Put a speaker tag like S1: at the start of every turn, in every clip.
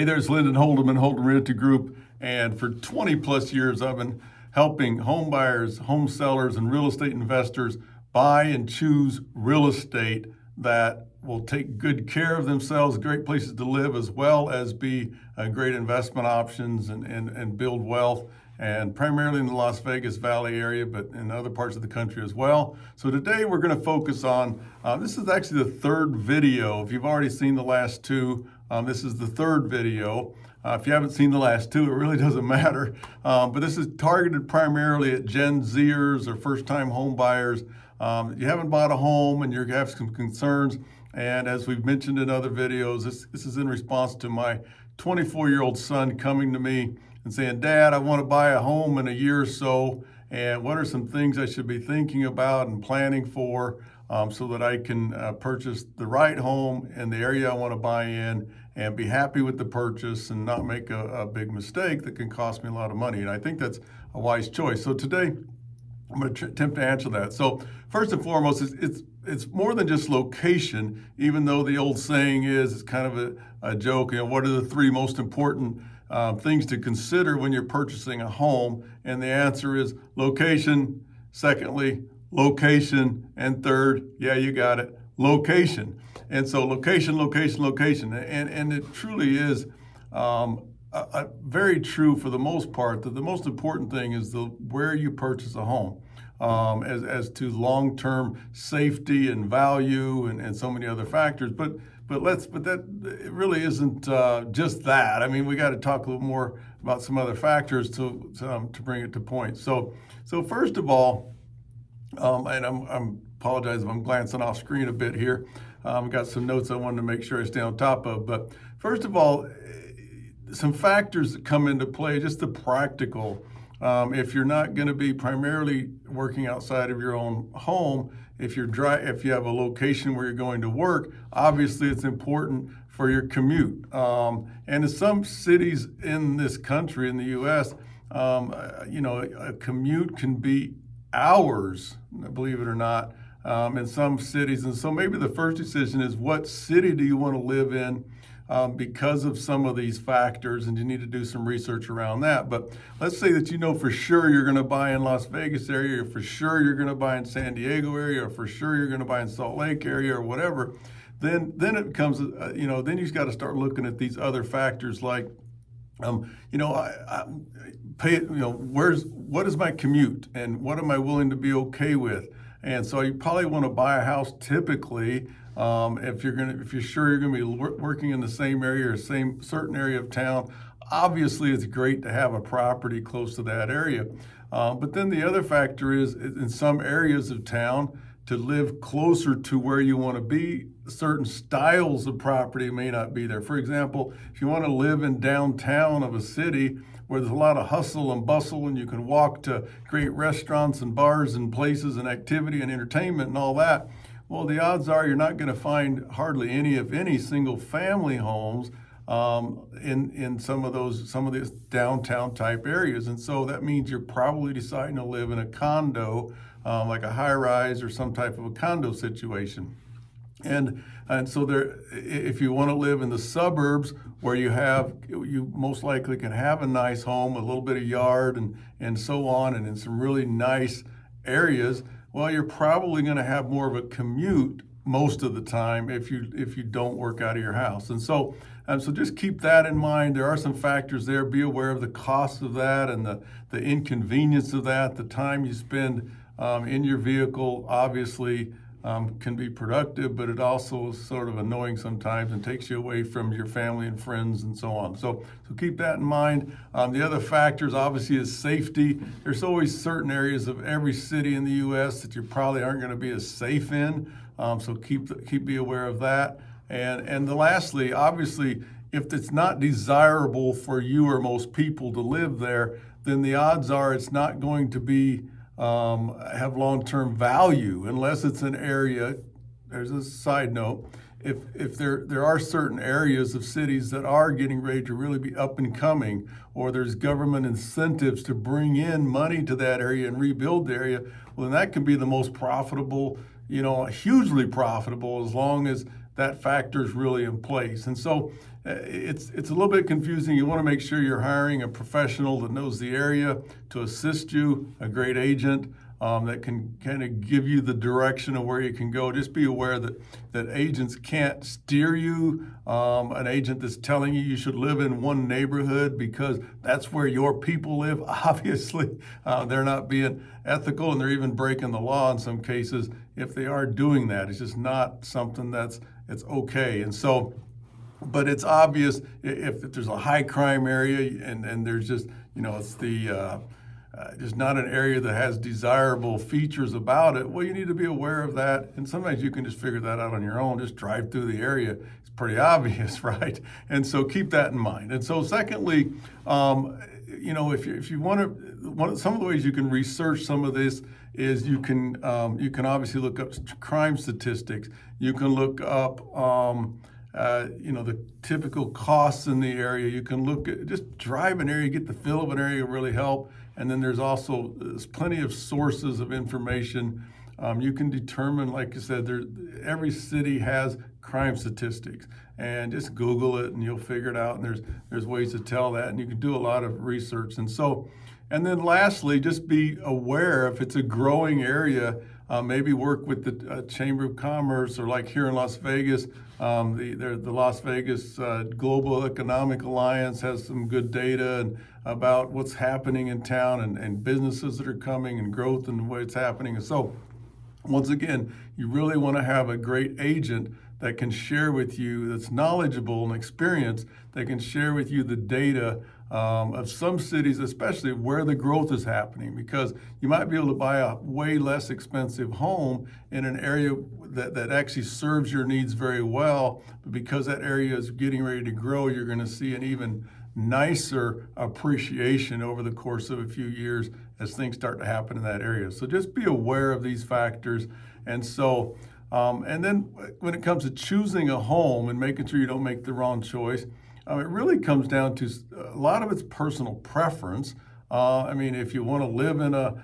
S1: Hey, there's Lyndon Holdeman, Holdeman Realty Group, and for 20 plus years I've been helping home buyers, home sellers, and real estate investors buy and choose real estate that will take good care of themselves, great places to live, as well as be great investment options and build wealth, and primarily in the Las Vegas Valley area, but in other parts of the country as well. So today we're going to focus on, this is actually the third video. If you've already seen the last two, this is the third video. If you haven't seen the last two, it really doesn't matter. But this is targeted primarily at Gen Zers or first-time home buyers. You haven't bought a home and you have some concerns. And as we've mentioned in other videos, this is in response to my 24-year-old son coming to me and saying, "Dad, I want to buy a home in a year or so. And what are some things I should be thinking about and planning for so that I can purchase the right home in the area I want to buy in and be happy with the purchase and not make a big mistake that can cost me a lot of money?" And I think that's a wise choice. So today, I'm going to attempt to answer that. So first and foremost, it's more than just location, even though the old saying is, it's kind of a joke, what are the three most important things to consider when you're purchasing a home? And the answer is location, secondly, location, and third, yeah, you got it, location. And so location. And it truly is very true for the most part, that the most important thing is where you purchase a home, as to long-term safety and value and so many other factors. But that it really isn't just that. I mean, we got to talk a little more about some other factors to bring it to point. So first of all, and I'm apologize if I'm glancing off screen a bit here. I've got some notes I wanted to make sure I stay on top of. But first of all, some factors that come into play, just the practical. If you're not going to be primarily working outside of your own home, if you have a location where you're going to work, obviously it's important for your commute. And in some cities in this country, in the U.S., a commute can be hours, believe it or not, in some cities. And so maybe the first decision is, what city do you want to live in? Because of some of these factors, and you need to do some research around that. But let's say that you know for sure you're going to buy in Las Vegas area, or for sure you're going to buy in San Diego area, or for sure you're going to buy in Salt Lake area, or whatever. Then it becomes, then you've got to start looking at these other factors like, I pay, what is my commute and what am I willing to be okay with? And so you probably want to buy a house typically, if you're sure you're going to be working in the same area or same certain area of town. Obviously, it's great to have a property close to that area. But then the other factor is, in some areas of town, to live closer to where you want to be, certain styles of property may not be there. For example, if you want to live in downtown of a city where there's a lot of hustle and bustle and you can walk to great restaurants and bars and places and activity and entertainment and all that, well, the odds are you're not going to find hardly any, if any, single family homes in some of these downtown type areas. And so that means you're probably deciding to live in a condo, like a high rise or some type of a condo situation. And so if you want to live in the suburbs where you most likely can have a nice home, a little bit of yard and so on, and in some really nice areas, well, you're probably going to have more of a commute most of the time if you don't work out of your house. And so just keep that in mind. There are some factors there. Be aware of the cost of that and the inconvenience of that. The time you spend in your vehicle obviously can be productive, but it also is sort of annoying sometimes and takes you away from your family and friends and so on. So keep that in mind. The other factors obviously is safety. There's always certain areas of every city in the U.S. that you probably aren't going to be as safe in. So be aware of that. And lastly, obviously, if it's not desirable for you or most people to live there, then the odds are it's not going to be have long-term value unless it's an area. There's a side note. If there are certain areas of cities that are getting ready to really be up and coming, or there's government incentives to bring in money to that area and rebuild the area, well, then that can be the most profitable, hugely profitable, as long as that factor is really in place. And so it's a little bit confusing. You want to make sure you're hiring a professional that knows the area to assist you, a great agent that can kind of give you the direction of where you can go. Just be aware that agents can't steer you. An agent that's telling you should live in one neighborhood because that's where your people live, obviously, they're not being ethical, and they're even breaking the law in some cases if they are doing that. It's just not something it's okay. And so, but it's obvious if there's a high crime area and there's just, it's just not an area that has desirable features about it, well, you need to be aware of that. And sometimes you can just figure that out on your own. Just drive through the area. It's pretty obvious, right? And so keep that in mind. And so secondly, if you want to, some of the ways you can research some of this is you can obviously look up crime statistics. You can look up the typical costs in the area. You can look at just drive an area, get the feel of an area will really help. And then there's plenty of sources of information. You can determine, like I said, every city has crime statistics, and just Google it and you'll figure it out. And there's ways to tell that, and you can do a lot of research. And then lastly, just be aware if it's a growing area. Maybe work with the Chamber of Commerce, or like here in Las Vegas, the Las Vegas Global Economic Alliance has some good data about what's happening in town and businesses that are coming and growth and the way it's happening. And so, once again, you really want to have a great agent that can share with you, that's knowledgeable and experienced, that can share with you the data of some cities, especially where the growth is happening, because you might be able to buy a way less expensive home in an area that actually serves your needs very well, but because that area is getting ready to grow, you're going to see an even nicer appreciation over the course of a few years as things start to happen in that area. So just be aware of these factors. And so, and then when it comes to choosing a home and making sure you don't make the wrong choice, it really comes down to a lot of it's personal preference. If you want to live in a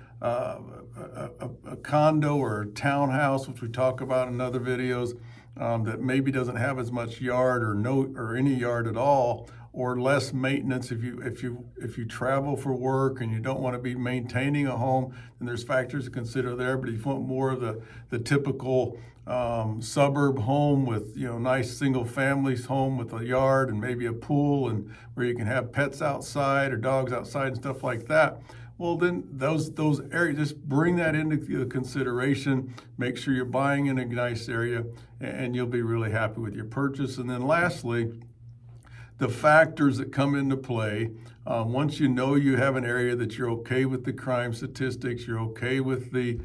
S1: condo or a townhouse, which we talk about in other videos, that maybe doesn't have as much yard or any yard at all, or less maintenance. If you travel for work and you don't want to be maintaining a home, then there's factors to consider there. But if you want more of the typical suburb home with nice single family home with a yard and maybe a pool and where you can have pets outside or dogs outside and stuff like that, well, then those areas, just bring that into consideration. Make sure you're buying in a nice area, and you'll be really happy with your purchase. And then lastly, the factors that come into play. Once you know you have an area that you're okay with the crime statistics, you're okay with the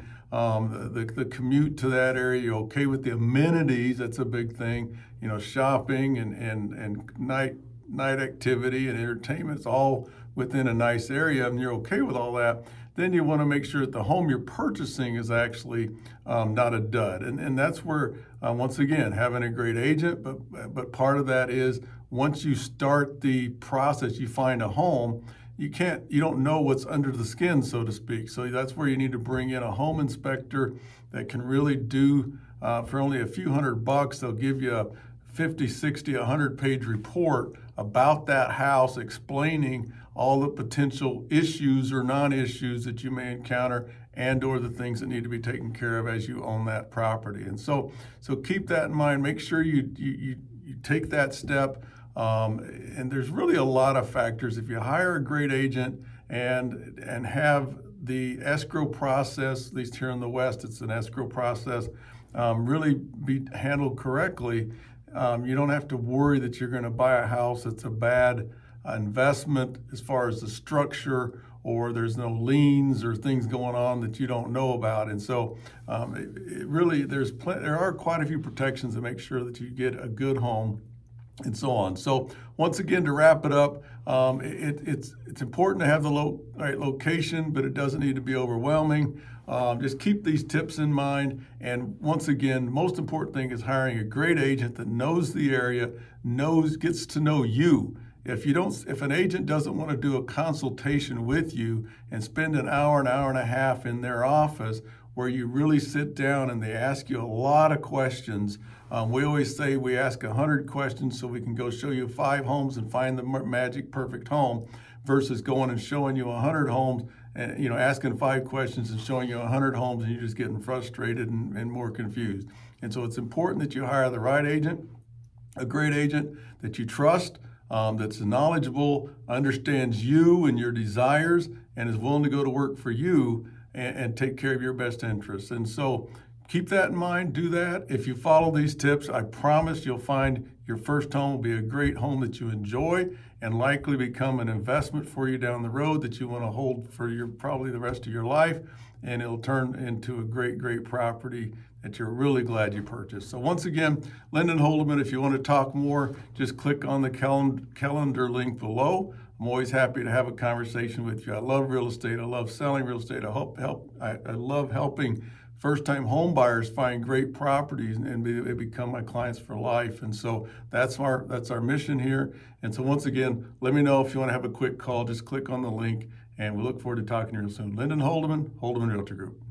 S1: commute to that area, you're okay with the amenities. That's a big thing. Shopping and night activity and entertainment is all within a nice area, and you're okay with all that. Then you want to make sure that the home you're purchasing is actually not a dud. And that's where, once again, having a great agent, but part of that is once you start the process, you find a home, you don't know what's under the skin, so to speak. So that's where you need to bring in a home inspector that can really do, for only a few $100, they'll give you a 50, 60, 100-page report about that house, explaining all the potential issues or non-issues that you may encounter and or the things that need to be taken care of as you own that property. And so keep that in mind. Make sure you take that step. And there's really a lot of factors. If you hire a great agent and have the escrow process, at least here in the West, it's an escrow process, really be handled correctly, you don't have to worry that you're going to buy a house that's a bad investment as far as the structure, or there's no liens or things going on that you don't know about. And so there are quite a few protections to make sure that you get a good home and so on. So once again, to wrap it up, it's important to have the right location, but it doesn't need to be overwhelming. Just keep these tips in mind. And once again, the most important thing is hiring a great agent that knows the area, gets to know you. If an agent doesn't want to do a consultation with you and spend an hour and a half in their office, where you really sit down and they ask you a lot of questions. We always say we ask 100 questions so we can go show you 5 homes and find the magic perfect home, versus going and showing you 100 homes and asking 5 questions and showing you 100 homes, and you're just getting frustrated and more confused. And so it's important that you hire the right agent, a great agent that you trust, that's knowledgeable, understands you and your desires, and is willing to go to work for you and take care of your best interests. And so keep that in mind, do that. If you follow these tips, I promise you'll find your first home will be a great home that you enjoy and likely become an investment for you down the road that you want to hold for probably the rest of your life, and it'll turn into a great property that you're really glad you purchased. So once again, Lyndon Holdeman, if you want to talk more, just click on the calendar link below. I'm always happy to have a conversation with you. I love real estate. I love selling real estate. I love helping first-time home buyers find great properties and they become my clients for life. And so that's our mission here. And so once again, let me know if you want to have a quick call. Just click on the link, and we look forward to talking to you soon. Lyndon Holdeman, Holdeman Realtor Group.